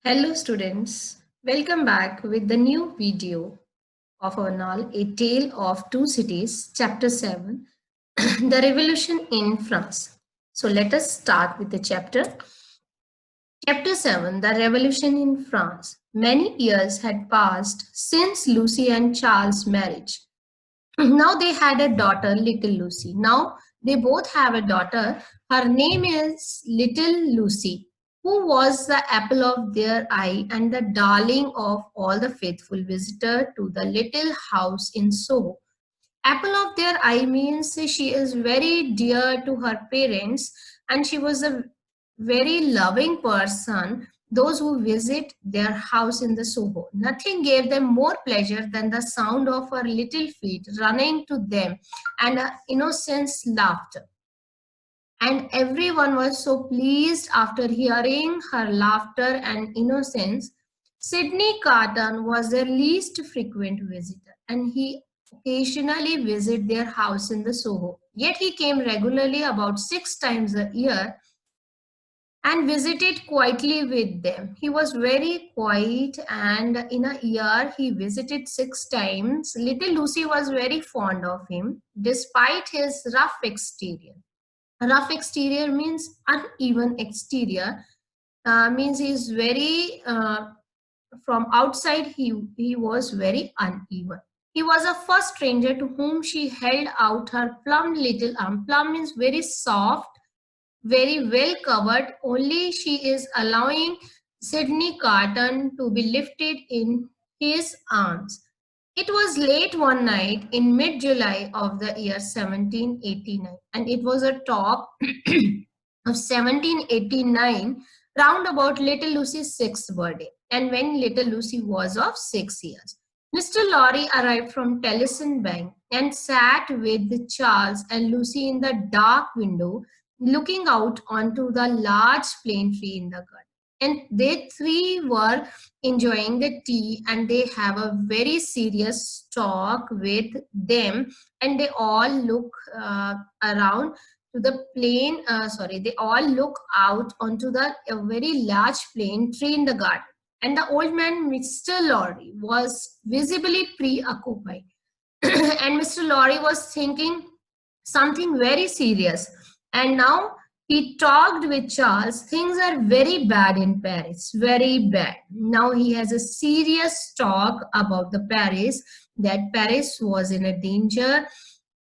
Hello students, welcome back with the new video of our novel A Tale of Two Cities, Chapter 7, The Revolution in France. So let us start with the chapter. Chapter 7, The Revolution in France. Many years had passed since Lucy and Charles' marriage. Now they had a daughter, little Lucy. Now they both have a daughter. Her name is Little Lucy, who was the apple of their eye and the darling of all the faithful visitors to the little house in Soho. Apple of their eye means she is very dear to her parents and she was a very loving person. Those who visit their house in the Soho, nothing gave them more pleasure than the sound of her little feet running to them and her innocent laughter. And everyone was so pleased after hearing her laughter and innocence. Sydney Carton was their least frequent visitor, and he occasionally visited their house in the Soho. Yet he came regularly about 6 times a year and visited quietly with them. He was very quiet, and in a year he visited 6 times. Little Lucy was very fond of him, despite his rough exterior. Rough exterior means uneven exterior, means he's very from outside he was very uneven. He was a first stranger to whom she held out her plump little arm. Plump means very soft, very well covered. Only she is allowing Sydney Carton to be lifted in his arms. It was late one night in mid-July of the year 1789, and it was a top of 1789, round about little Lucy's sixth birthday, and when little Lucy was of 6 years. Mr. Lorry arrived from Tellison Bank and sat with Charles and Lucy in the dark window, looking out onto the large plane tree in the garden. And they three were enjoying the tea, and they have a very serious talk with them, and they all look around to the plane, they all look out onto the a very large plane tree in the garden. And the old man, Mr. Lorry, was visibly preoccupied. And Mr. Lorry was thinking something very serious. And now he talked with Charles. Things are very bad in Paris, very bad. Now he has a serious talk about the Paris, that Paris was in a danger.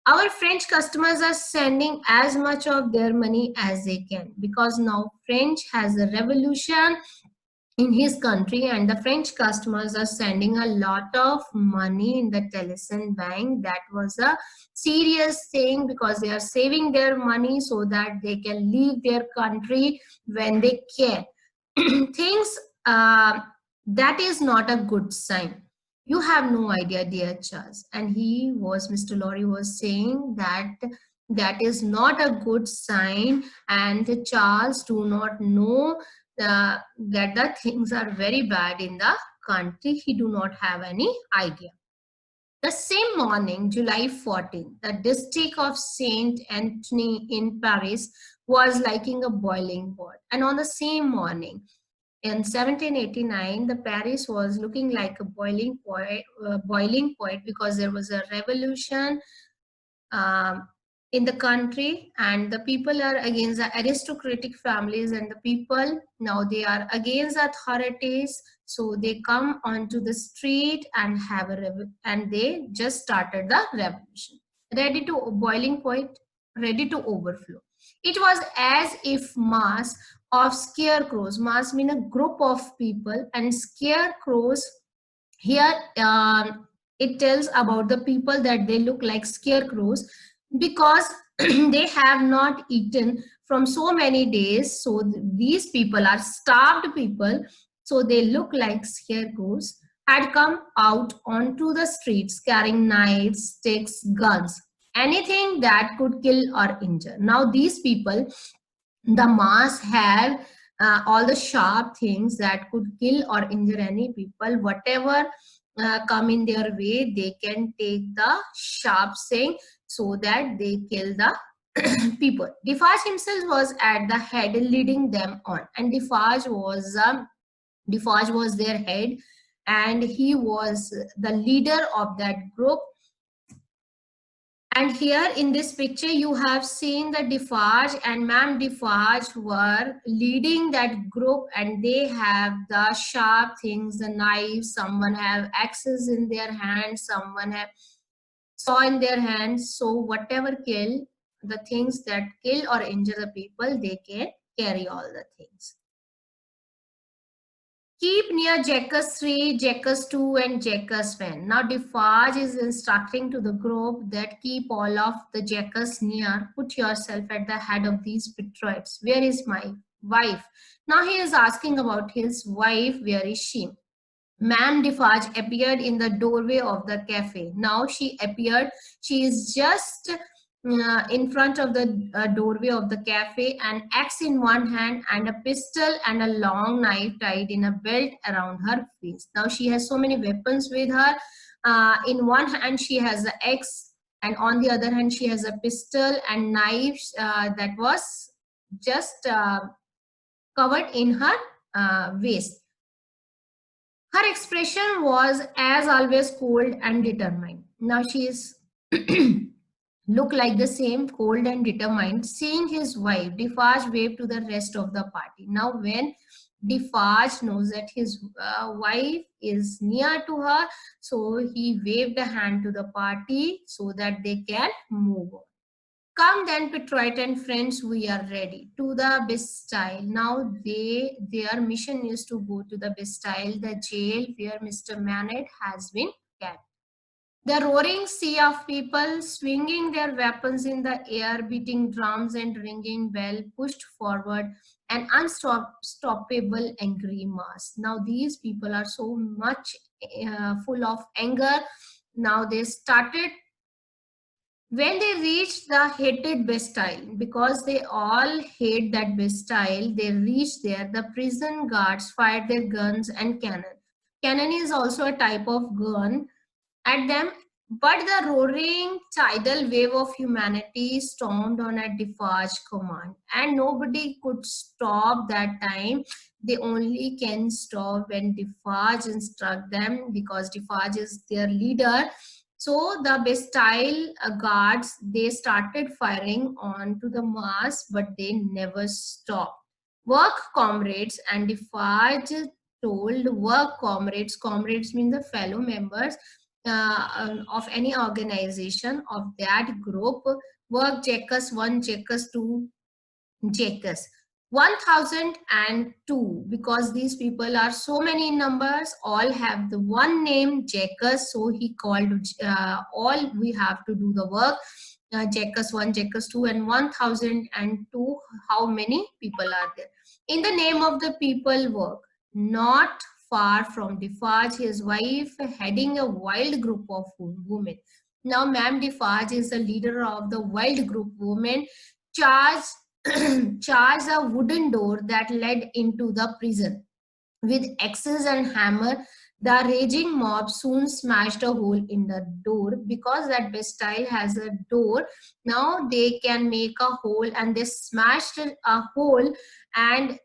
Our French customers are sending as much of their money as they can, because now French has a revolution in his country, and the French customers are sending a lot of money in the Tellison Bank. That was a serious thing, because they are saving their money so that they can leave their country when they can. Things that is not a good sign. You have no idea, dear Charles. And Mr. Lorry was saying that that is not a good sign, and Charles do not know that the things are very bad in the country. He do not have any idea. The same morning, July 14, the district of Saint Anthony in Paris was liking a boiling pot. And on the same morning, in 1789, the Paris was looking like a boiling point, because there was a revolution in the country, and the people are against the aristocratic families, and the people now they are against authorities, so they come onto the street and have and they just started the revolution, ready to boiling point, ready to overflow. It was as if mass of scarecrows, mass mean a group of people, and scarecrows here it tells about the people that they look like scarecrows, because they have not eaten from so many days. So these people are starved people, so they look like scarecrows, had come out onto the streets carrying knives, sticks, guns, anything that could kill or injure. Now these people, the mass have all the sharp things that could kill or injure any people. Whatever come in their way, they can take the sharp thing so that they kill the people. Defarge himself was at the head, leading them on, and Defarge was Defarge was their head, and he was the leader of that group. And here in this picture, you have seen the Defarge and Ma'am Defarge were leading that group, and they have the sharp things, the knives, someone have axes in their hands, someone have saw in their hands. So whatever kill, the things that kill or injure the people, they can carry all the things. Keep near Jacques 3, Jacques 2, and Jacques 1. Now Defarge is instructing to the group that keep all of the Jacques near. Put yourself at the head of these patriots. Where is my wife? Now he is asking about his wife. Where is she? Ma'am Defarge appeared in the doorway of the cafe. Now she appeared. She is just in front of the doorway of the cafe, an axe in one hand and a pistol and a long knife tied in a belt around her face. Now she has so many weapons with her. In one hand she has an axe, and on the other hand she has a pistol and knives that was just covered in her waist. Her expression was, as always, cold and determined. Now she is look like the same, cold and determined. Seeing his wife, Defarge waved to the rest of the party. Now when Defarge knows that his wife is near to her, so he waved a hand to the party so that they can move on. Come then, Patriot and friends, we are ready. To the Bastille. Now their mission is to go to the Bastille, the jail where Mr. Manet has been kept. The roaring sea of people swinging their weapons in the air, beating drums and ringing bell, pushed forward an unstoppable angry mass. Now these people are so much full of anger. Now they started, when they reached the hated Bastille, because they all hate that Bastille, they reached there. The prison guards fired their guns and cannon. Cannon is also a type of gun at them, but the roaring tidal wave of humanity stormed on at Defarge command, and nobody could stop that time. They only can stop when Defarge instruct them, because Defarge is their leader. So the Bastille guards, they started firing onto the mass, but they never stopped. Work, comrades, and Defarge told work comrades. Comrades mean the fellow members of any organization of that group. Work Jacques 1, Jacques 2, Jacques 1002, because these people are so many in numbers, all have the one name Jacques, so he called all, we have to do the work. Jacques 1, Jacques 2, and 1002. How many people are there? In the name of the people work. Not far from Defarge, his wife heading a wild group of women. Now Ma'am Defarge is the leader of the wild group women, charged a wooden door that led into the prison. With axes and hammer, the raging mob soon smashed a hole in the door, because that Bastille has a door. Now they can make a hole, and they smashed a hole and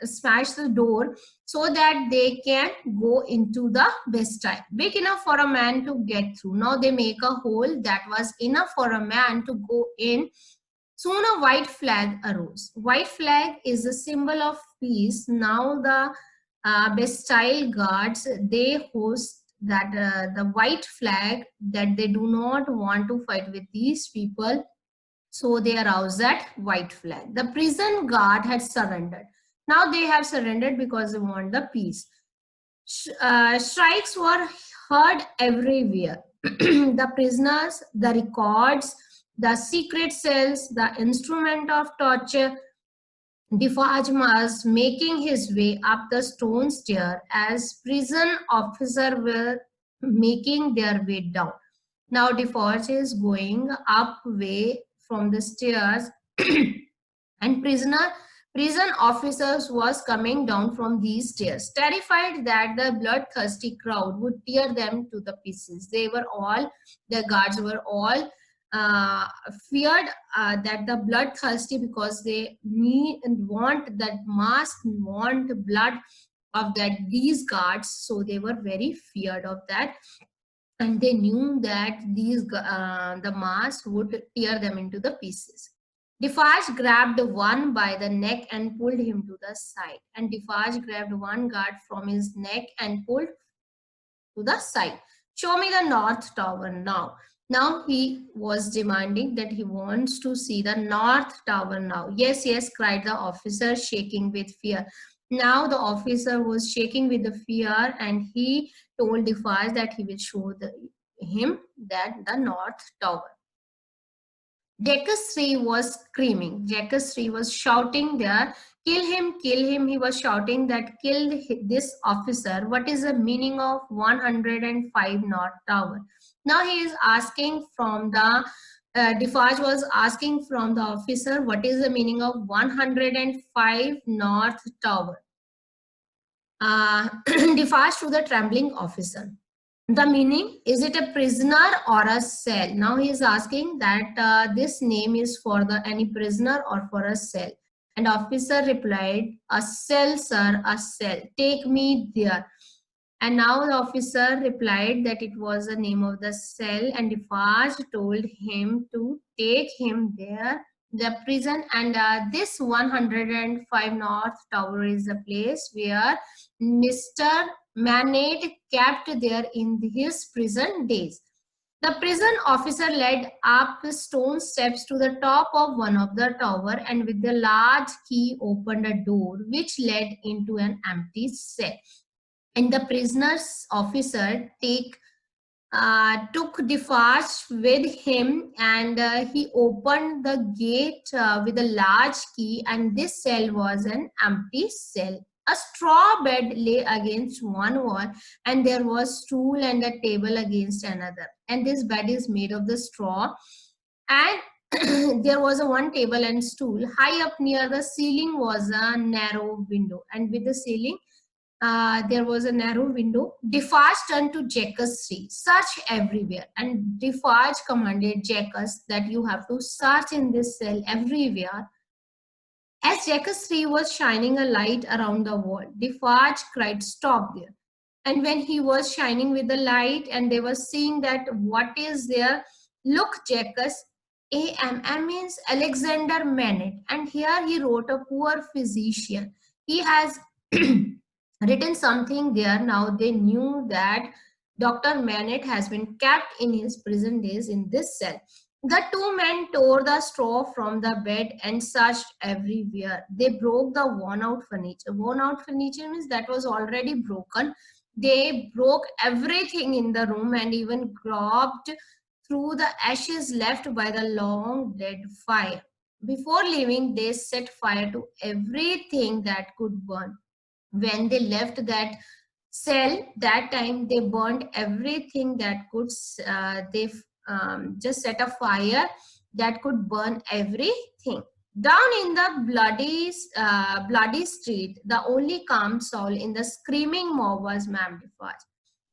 smash the door so that they can go into the Bastille, big enough for a man to get through. Now they make a hole that was enough for a man to go in. Soon a white flag arose. White flag is a symbol of peace. Now the Bastille guards, they host that the white flag, that they do not want to fight with these people. So they aroused that white flag. The prison guard had surrendered. Now they have surrendered because they want the peace. Strikes were heard everywhere. The prisoners, the records, the secret cells, the instrument of torture. Defarge was making his way up the stone stair as prison officers were making their way down. Now Defarge is going up way from the stairs and prison officers was coming down from these stairs, terrified that the bloodthirsty crowd would tear them to the pieces. The guards were all feared that the bloodthirsty, because they need and want that mass, want blood, of that these guards, so they were very feared of that, and they knew that the mask would tear them into the pieces. Defarge grabbed one by the neck and pulled him to the side, and Defarge grabbed one guard from his neck and pulled to the side. Show me the North Tower now. Now he was demanding that he wants to see the North Tower now. Yes, yes, cried the officer, shaking with fear. Now the officer was shaking with the fear, and he told Defarge that he will show him that the North Tower. Jacques Three was screaming. Jacques Three was shouting there, kill him, kill him. He was shouting that kill this officer. What is the meaning of 105 North Tower? Now he is asking from the, Defarge was asking from the officer, what is the meaning of 105 North Tower? Defarge to the trembling officer. The meaning, is it a prisoner or a cell? Now he is asking that this name is for the any prisoner or for a cell. And officer replied, a cell, sir, a cell. Take me there. And now the officer replied that it was the name of the cell, and Defarge told him to take him there, the prison. And this 105 North Tower is the place where Mr. Manet kept there in his prison days. The prison officer led up stone steps to the top of one of the tower, and with the large key opened a door which led into an empty cell. And the prisoner's officer took Defarge with him, and he opened the gate with a large key, and this cell was an empty cell. A straw bed lay against one wall, and there was stool and a table against another. And this bed is made of the straw, and there was a one table and stool. High up near the ceiling was a narrow window, and with the ceiling there was a narrow window. Defarge turned to Jacques Three. Search everywhere. And Defarge commanded Jacques that you have to search in this cell everywhere. As Jacques Three was shining a light around the wall, Defarge cried, stop there. And when he was shining with the light and they were seeing that what is there, look, Jacques, AMM means Alexander Manet. And here he wrote a poor physician. He has written something there. Now they knew that Dr. Manet has been kept in his prison days in this cell. The two men tore the straw from the bed and searched everywhere. They broke the worn out furniture. Worn out furniture means that was already broken. They broke everything in the room and even groped through the ashes left by the long dead fire. Before leaving, they set fire to everything that could burn. When they left that cell, that time they burned everything that could, they just set a fire that could burn everything. Down in the bloody street, the only calm soul in the screaming mob was Ma'am Defarge.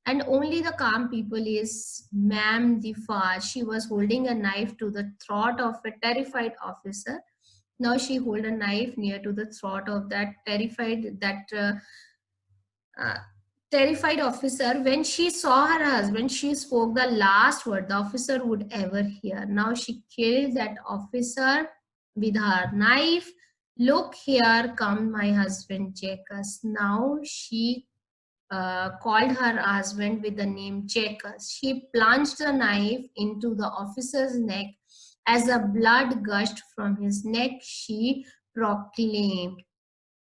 And only the calm people is Ma'am Defarge. She was holding a knife to the throat of a terrified officer. Now she hold a knife near to the throat of that terrified officer. When she saw her husband, she spoke the last word the officer would ever hear. Now she killed that officer with her knife. Look, here come my husband, Jacques. Now she called her husband with the name Jacques. She plunged the knife into the officer's neck. As the blood gushed from his neck, she proclaimed.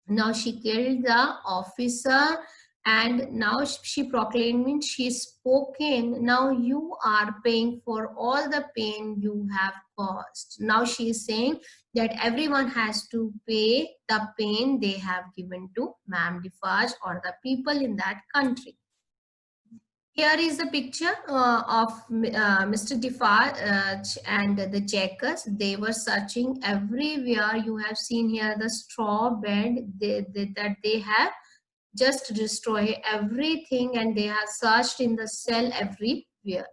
Now she killed the officer, and now she proclaimed, means she spoken. Now you are paying for all the pain you have caused. Now she is saying that everyone has to pay the pain they have given to Ma'am Defarge or the people in that country. Here is the picture of Mr. Defarge and the Jacques. They were searching everywhere. You have seen here the straw bed that they have just destroyed everything, and they have searched in the cell everywhere.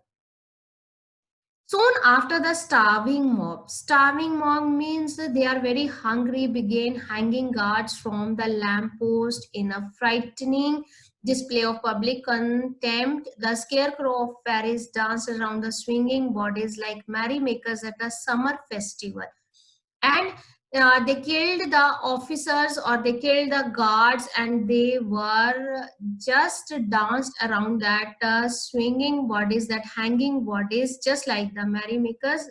Soon after, the starving mob means they are very hungry, began hanging guards from the lamppost in a frightening display of public contempt. The scarecrow of Paris danced around the swinging bodies like merrymakers at a summer festival. And they killed the officers or they killed the guards, and they were just danced around that swinging bodies, that hanging bodies, just like the merrymakers,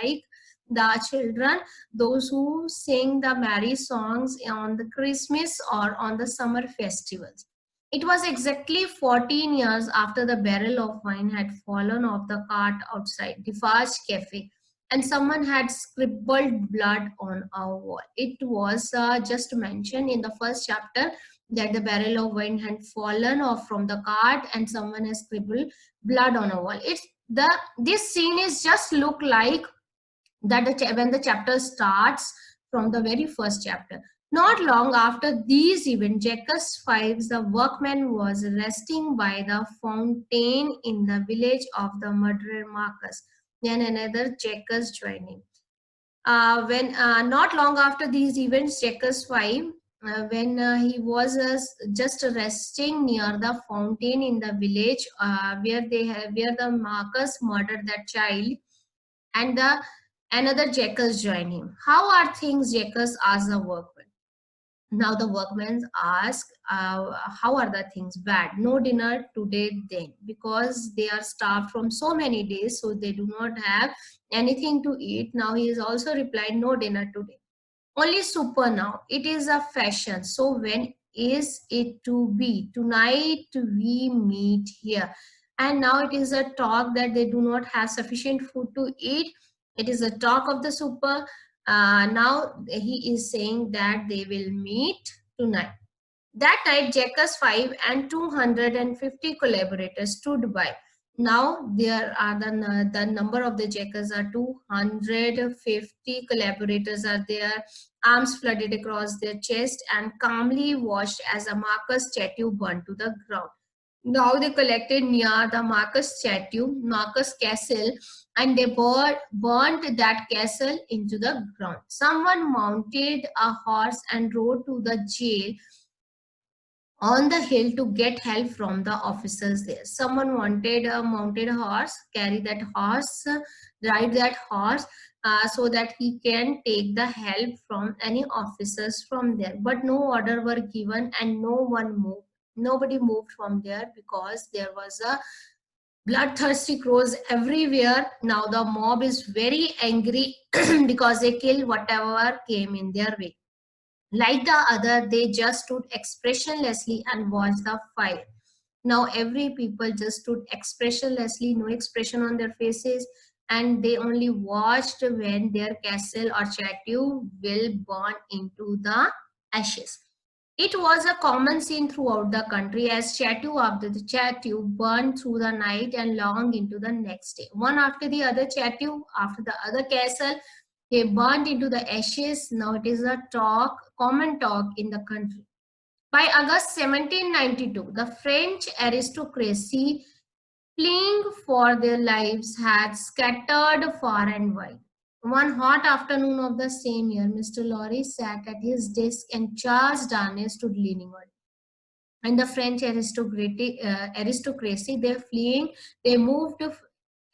like the children, those who sing the merry songs on the Christmas or on the summer festivals. It was exactly 14 years after the barrel of wine had fallen off the cart outside Defarge Cafe, and someone had scribbled blood on our wall. It was just mentioned in the first chapter that the barrel of wine had fallen off from the cart and someone has scribbled blood on a wall. It's the this scene is just look like that when the chapter starts from the very first chapter. Not long after these events, Jacques Fives, the workman, was resting by the fountain in the village of the murderer Marcus. Then another Jacques joined him. When not long after these events, Jacques Five, when he was just resting near the fountain in the village where the Marcus murdered that child, and the another Jacques joined him. How are things, Jacques? Asked the workman. Now the workmen ask, how are the things? Bad. No dinner today then, because they are starved from so many days, so they do not have anything to eat. Now he is also replied, no dinner today. Only supper now. It is a fashion. So when is it to be? Tonight we meet here. And now it is a talk that they do not have sufficient food to eat. It is a talk of the supper. Now he is saying that they will meet tonight. That night, Jacques 5 and 250 collaborators stood by. Now there are the number of the Jacques are 250 collaborators are there, arms flooded across their chest, and calmly watched as a Marcus statue burned to the ground. Now they collected near the Marcus statue, Marcus Castle, and they burnt that castle into the ground. Someone mounted a horse and rode to the jail on the hill to get help from the officers there. Someone wanted a mounted horse, carry that horse, ride that horse, so that he can take the help from any officers from there. But no order were given and no one moved. Nobody moved from there because there was a bloodthirsty crows everywhere. Now the mob is very angry because they killed whatever came in their way. Like the other, they just stood expressionlessly and watched the fire. Now every people just stood expressionlessly, no expression on their faces, and they only watched when their castle or statue will burn into the ashes. It was a common scene throughout the country as statue after the statue burned through the night and long into the next day. One after the other statue, after the other castle, they burned into the ashes. Now it is a common talk in the country. By August 1792, the French aristocracy, fleeing for their lives, had scattered far and wide. One hot afternoon of the same year, Mr. Lorry sat at his desk and Charles Darnay stood leaning on it. And the French aristocracy, they're fleeing, they moved to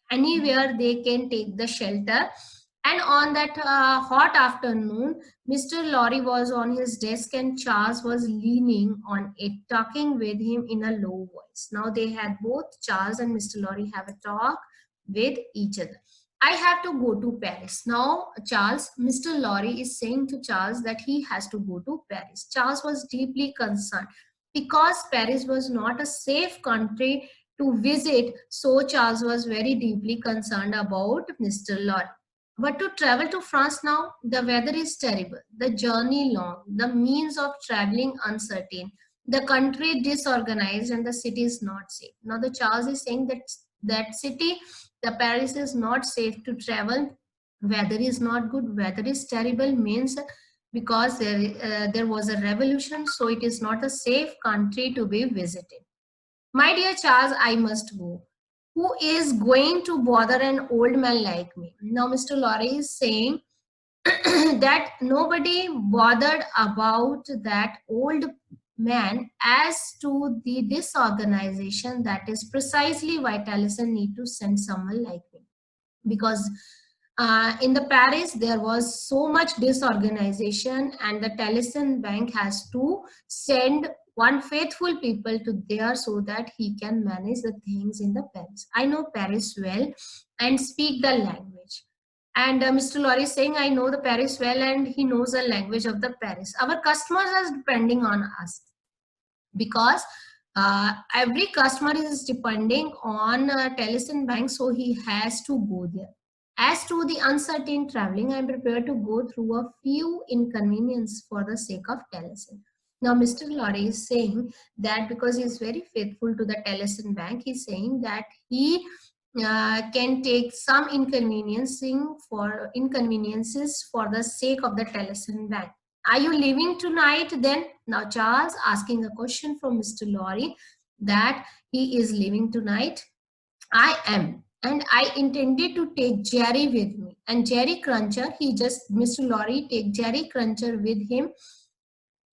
anywhere they can take the shelter. And on that hot afternoon, Mr. Lorry was on his desk and Charles was leaning on it, talking with him in a low voice. Now they had both Charles and Mr. Lorry have a talk with each other. I have to go to Paris. Now, Charles, Mr. Lorry is saying to Charles that he has to go to Paris. Charles was deeply concerned because Paris was not a safe country to visit. So Charles was very deeply concerned about Mr. Lorry. But to travel to France now, the weather is terrible, the journey long, the means of traveling uncertain, the country disorganized, and the city is not safe. Now the Charles is saying that that city, the Paris, is not safe to travel. Weather is not good. Weather is terrible means because there was a revolution, so it is not a safe country to be visited. My dear Charles, I must go. who is going to bother an old man like me? Now, Mr. Lorry is saying that nobody bothered about that old man as to the disorganization. That is precisely why Taliesin need to send someone like me, because in the Paris there was so much disorganization, and the Taliesin bank has to send one faithful people to there so that he can manage the things in the Paris. I know Paris well and speak the language. And Mr. Lorry is saying, I know the Paris well and he knows the language of the Paris. Our customers are depending on us, because every customer is depending on Taliesin Bank, so he has to go there. As to the uncertain traveling, I am prepared to go through a few inconveniences for the sake of Taliesin. Now, Mr. Lorry is saying that because he is very faithful to the Taliesin Bank, he is saying that he can take some inconveniences for the sake of the Taliesin Bank. Are you leaving tonight then? Now Charles asking a question from Mr. Lorry that he is leaving tonight. I am. And I intended to take Jerry with me. And Jerry Cruncher, Mr. Lorry take Jerry Cruncher with him.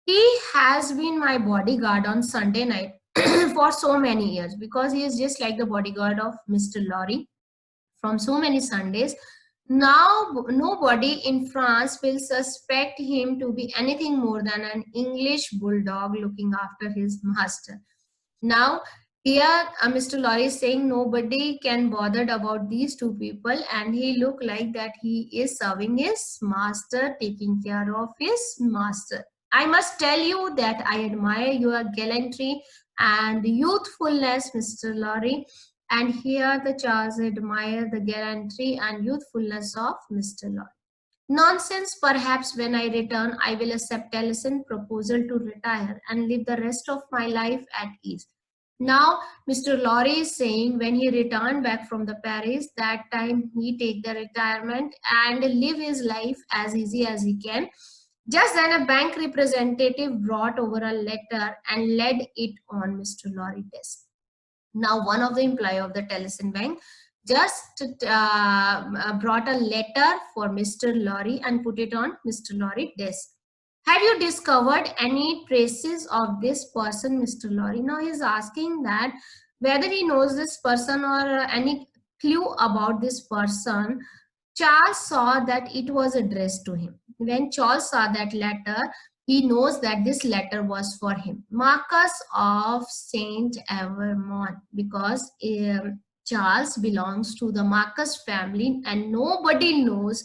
He has been my bodyguard on Sunday night for so many years, because he is just like the bodyguard of Mr. Lorry from so many Sundays. Now, nobody in France will suspect him to be anything more than an English bulldog looking after his master. Now, here Mr. Lorry is saying nobody can bothered about these two people, and he look like that he is serving his master, taking care of his master. I must tell you that I admire your gallantry and youthfulness, Mr. Lorry. And here the Charles admire the gallantry and youthfulness of Mr. Lorry. Nonsense, perhaps when I return, I will accept Taliesin's proposal to retire and live the rest of my life at ease. Now, Mr. Lorry is saying when he returned back from the Paris, that time he take the retirement and live his life as easy as he can. Just then a bank representative brought over a letter and laid it on Mr. Lorry's desk. Now, one of the employee of the Taliesin Bank just brought a letter for Mr. Lorry and put it on Mr. Lorry's desk. Have you discovered any traces of this person, Mr. Lorry? Now he's asking that whether he knows this person or any clue about this person. Charles saw that it was addressed to him. When Charles saw that letter, he knows that this letter was for him. Marcus of Saint Evermont, because Charles belongs to the Marcus family, and nobody knows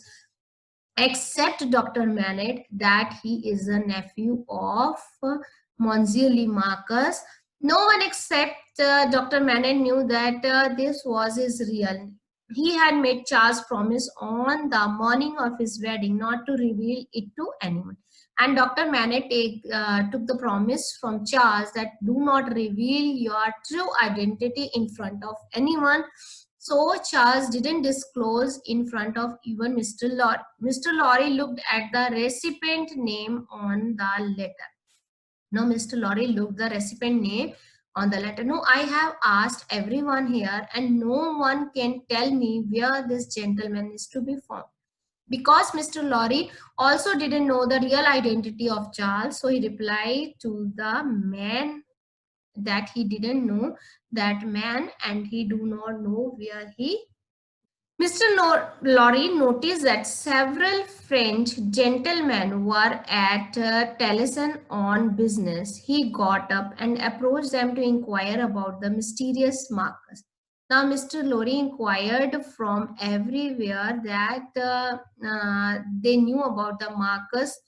except Dr. Manet that he is a nephew of Monsieur Lee Marcus. No one except Dr. Manet knew that this was his real name. He had made Charles promise on the morning of his wedding not to reveal it to anyone. And Dr. Manet took the promise from Charles that do not reveal your true identity in front of anyone. So Charles didn't disclose in front of even Mr. Lorry. Mr. Lorry looked at the recipient name on the letter. Now Mr. Lorry looked the recipient name on the letter. No, I have asked everyone here and no one can tell me where this gentleman is to be found. Because Mr. Lorry also didn't know the real identity of Charles, so he replied to the man that he didn't know that man and he do not know where he. Mr. Lorry noticed that several French gentlemen were at Taliesin on business. He got up and approached them to inquire about the mysterious Marcus. Now, Mr. Lorry inquired from everywhere that they knew about the Marcus.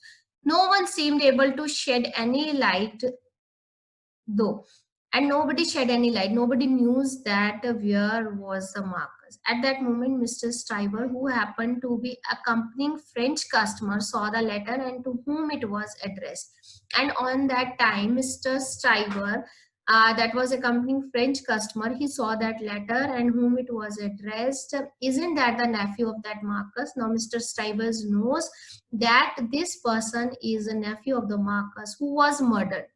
No one seemed able to shed any light, though, and nobody shed any light. Nobody knew that where was the Marcus. At that moment, Mr. Stryver, who happened to be accompanying French customer, saw the letter and to whom it was addressed. And on that time, Mr. Stryver, that was accompanying French customer, he saw that letter and whom it was addressed. Isn't that the nephew of that Marcus? Now Mr. Stryver knows that this person is a nephew of the Marcus who was murdered.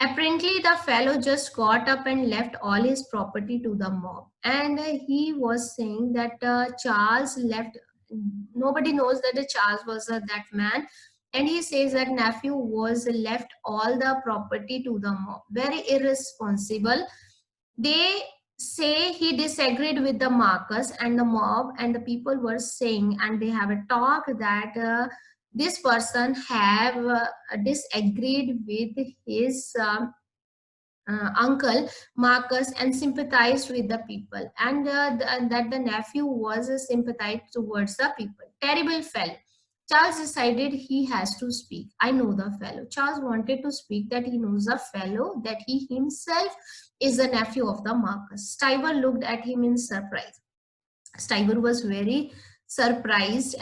Apparently, the fellow just got up and left all his property to the mob. And he was saying that Charles left. Nobody knows that Charles was that man. And he says that nephew was left all the property to the mob. Very irresponsible. They say he disagreed with the Marcus and the mob, and the people were saying, and they have a talk that this person have disagreed with his uncle Marcus and sympathized with the people, and that the nephew was sympathized towards the people. Terrible fellow. Charles decided he has to speak. I know the fellow. Charles wanted to speak that he knows the fellow, that he himself is the nephew of the Marcus. Stuyver looked at him in surprise. Stuyver was very surprised.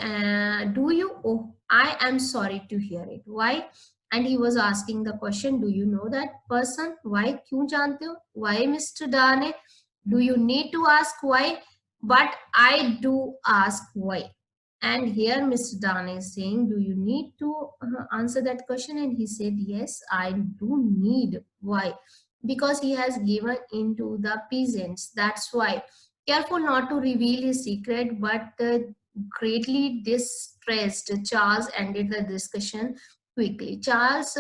Do you? Oh, I am sorry to hear it. Why? And he was asking the question, do you know that person? Why? Kyun jante ho? Why, Mr. Dane? Do you need to ask why? But I do ask why. And here Mr. Dane is saying, do you need to answer that question? And he said, yes, I do need. Why? Because he has given into the peasants. That's why. Careful not to reveal his secret, but greatly distressed, Charles ended the discussion quickly. Charles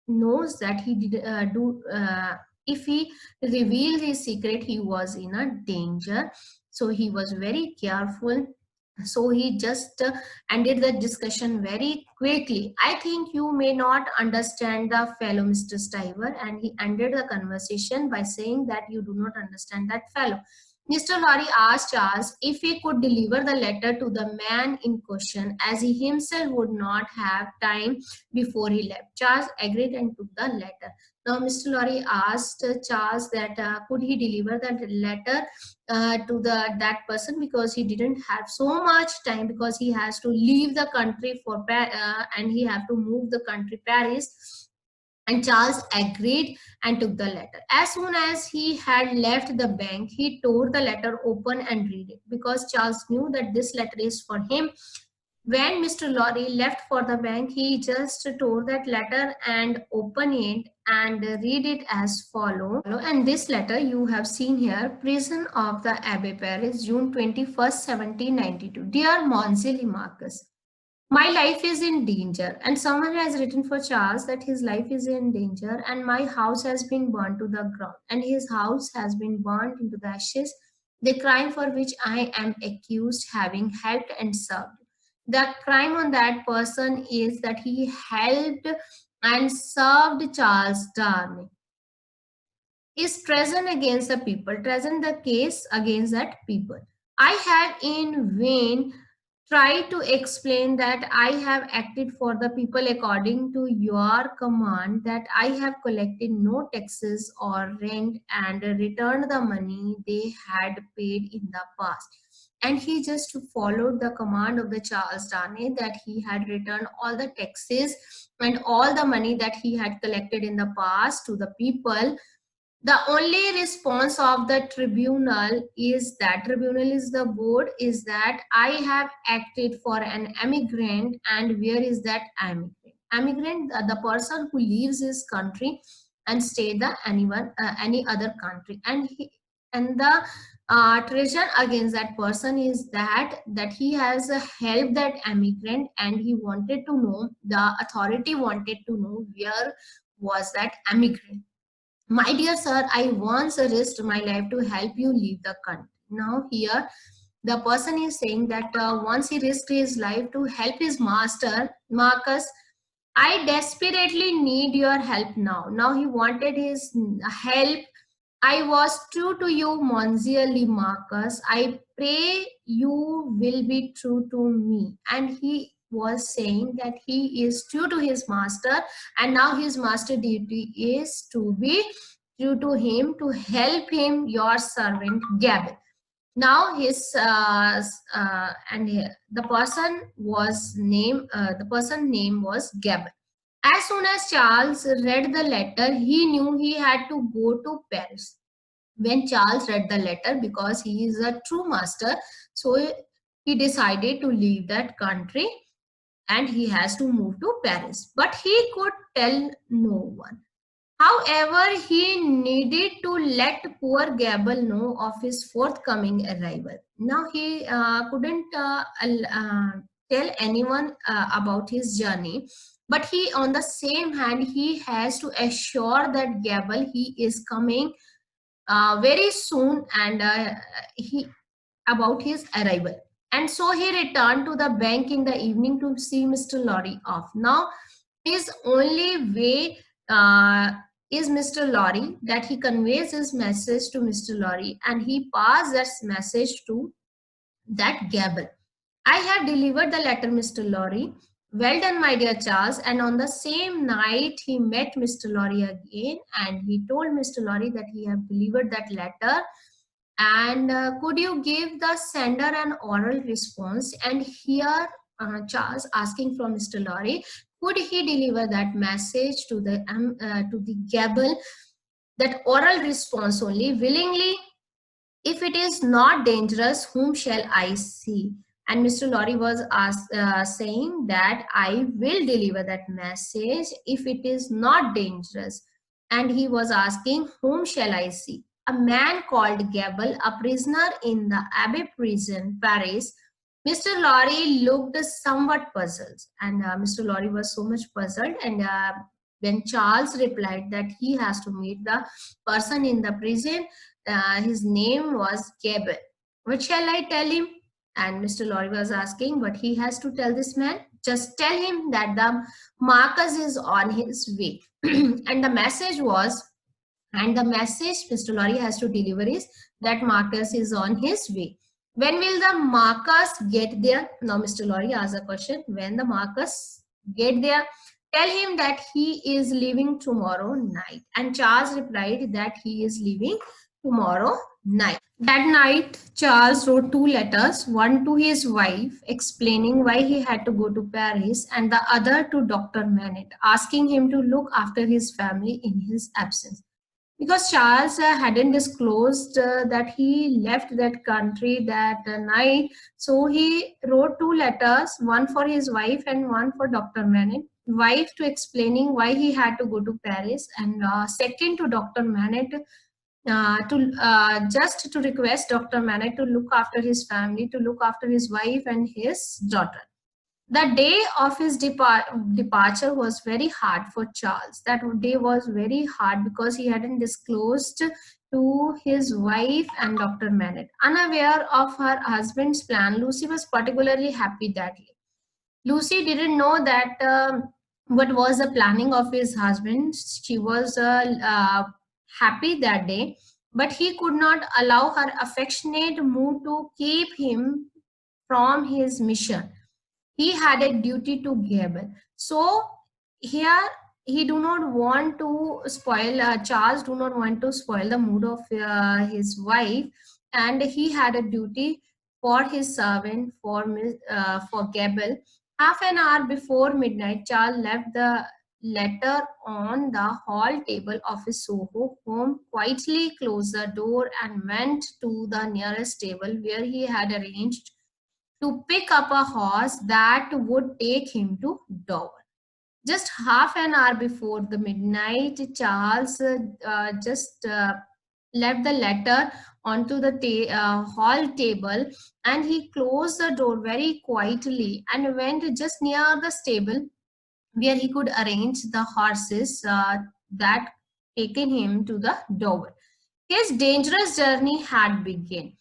knows that he did if he revealed his secret, he was in a danger. So he was very careful. So he just ended the discussion very quickly. I think you may not understand the fellow, Mr. Stuyver, and he ended the conversation by saying that you do not understand that fellow. Mr. Lorry asked Charles if he could deliver the letter to the man in question, as he himself would not have time before he left. Charles agreed and took the letter. Now, Mr. Lorry asked Charles that could he deliver that letter to that person, because he didn't have so much time, because he has to leave the country for and he have to move the country Paris. And Charles agreed and took the letter. As soon as he had left the bank, he tore the letter open and read it, because Charles knew that this letter is for him. When Mr. Lorry left for the bank, he just tore that letter and opened it and read it as follow. And this letter you have seen here, Prison of the Abbe Paris, June 21st, 1792. Dear Monsieur Marcus, my life is in danger, and someone has written for Charles that his life is in danger, and my house has been burned to the ground, and his house has been burned into the ashes, the crime for which I am accused having helped and served. The crime on that person is that he helped and served Charles Darnley. Is treason against the people, treason the case against that people. I have in vain try to explain that I have acted for the people according to your command, that I have collected no taxes or rent and returned the money they had paid in the past. And he just followed the command of the Charles Darnley, that he had returned all the taxes and all the money that he had collected in the past to the people. The only response of the tribunal is the board, is that I have acted for an emigrant. And where is that emigrant? Emigrant, the person who leaves his country and stay the any other country. And the treason against that person is that he has helped that emigrant, and he wanted to know, the authority wanted to know, where was that emigrant. My dear sir, I once risked my life to help you leave the country. Now here, the person is saying that once he risked his life to help his master, Marcus, I desperately need your help now. Now he wanted his help. I was true to you, Monsieur Marcus. I pray you will be true to me. And he was saying that he is true to his master, and now his master duty is to be true to him, to help him, your servant Gabin. Now his the person name was Gabin. As soon as Charles read the letter, he knew he had to go to Paris. When Charles read the letter, because he is a true master, so he decided to leave that country. and he has to move to Paris. But he could tell no one. However, he needed to let poor Gabble know of his forthcoming arrival. Now he couldn't tell anyone about his journey, but he, on the same hand, he has to assure that Gabble he is coming very soon, and he about his arrival. And so he returned to the bank in the evening to see Mr. Lorry off. Now his only way is Mr. Lorry, that he conveys his message to Mr. Lorry, and he passes that message to that Gabble. I have delivered the letter, Mr. Lorry. Well done, my dear Charles. And on the same night, he met Mr. Lorry again, and he told Mr. Lorry that he have delivered that letter. And could you give the sender an oral response? And here, Charles asking from Mr. Lorry, could he deliver that message to the Gabble, that oral response only, willingly? If it is not dangerous, whom shall I see? And Mr. Lorry was saying that I will deliver that message if it is not dangerous. And he was asking, whom shall I see? A man called Gabble, a prisoner in the Abbey prison, Paris. Mr. Lorry looked somewhat puzzled, and Mr. Lorry was so much puzzled. And when Charles replied that he has to meet the person in the prison, his name was Gabble. What shall I tell him? And Mr. Lorry was asking, but he has to tell this man, just tell him that the Marcus is on his way. And the message was, and the message Mr. Lorry has to deliver is that Marcus is on his way. When will the Marcus get there? Now Mr. Lorry asked a question. When the Marcus get there, tell him that he is leaving tomorrow night. And Charles replied that he is leaving tomorrow night. That night, Charles wrote 2 letters, one to his wife explaining why he had to go to Paris, and the other to Dr. Manette, asking him to look after his family in his absence. Because Charles hadn't disclosed that he left that country that night, so he wrote 2 letters, one for his wife and one for Dr. Manette. Wife to explaining why he had to go to Paris, and second to Dr. Manette, just to request Dr. Manette to look after his family, to look after his wife and his daughter. The day of his departure was very hard for Charles. That day was very hard because he hadn't disclosed to his wife and Dr. Manette. Unaware of her husband's plan, Lucy was particularly happy that day. Lucy didn't know that what was the planning of his husband. She was happy that day, but he could not allow her affectionate mood to keep him from his mission. He had a duty to Gabble. So here he do not want to spoil, Charles do not want to spoil the mood of his wife, and he had a duty for his servant, for Gabble. Half an hour before midnight, Charles left the letter on the hall table of his Soho home, quietly closed the door and went to the nearest stable where he had arranged to pick up a horse that would take him to Dover. Just half an hour before the midnight, Charles just left the letter onto the hall table, and he closed the door very quietly and went just near the stable where he could arrange the horses that taken him to the Dover. His dangerous journey had begun.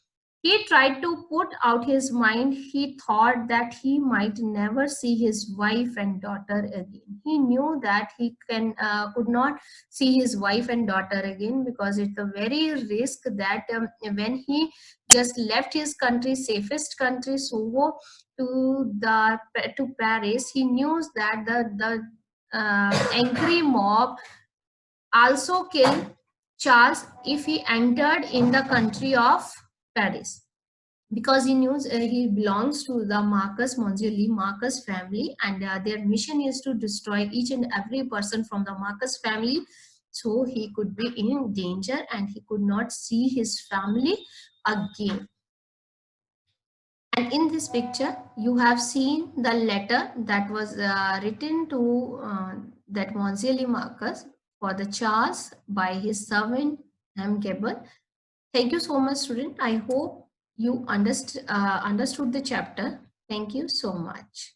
He tried to put out his mind. He thought that he might never see his wife and daughter again. He knew that he could not see his wife and daughter again, because it's a very risk that when he just left his country, safest country, Soho, to Paris, he knew that the angry mob also killed Charles if he entered in the country of Paris, because he knew he belongs to the Marcus, Monsieur Lee Marcus family, and their mission is to destroy each and every person from the Marcus family. So he could be in danger and he could not see his family again. And in this picture, you have seen the letter that was written to that Monsieur Limacus for the Charles by his servant M. Gebel. Thank you so much, student. I hope you understood the chapter. Thank you so much.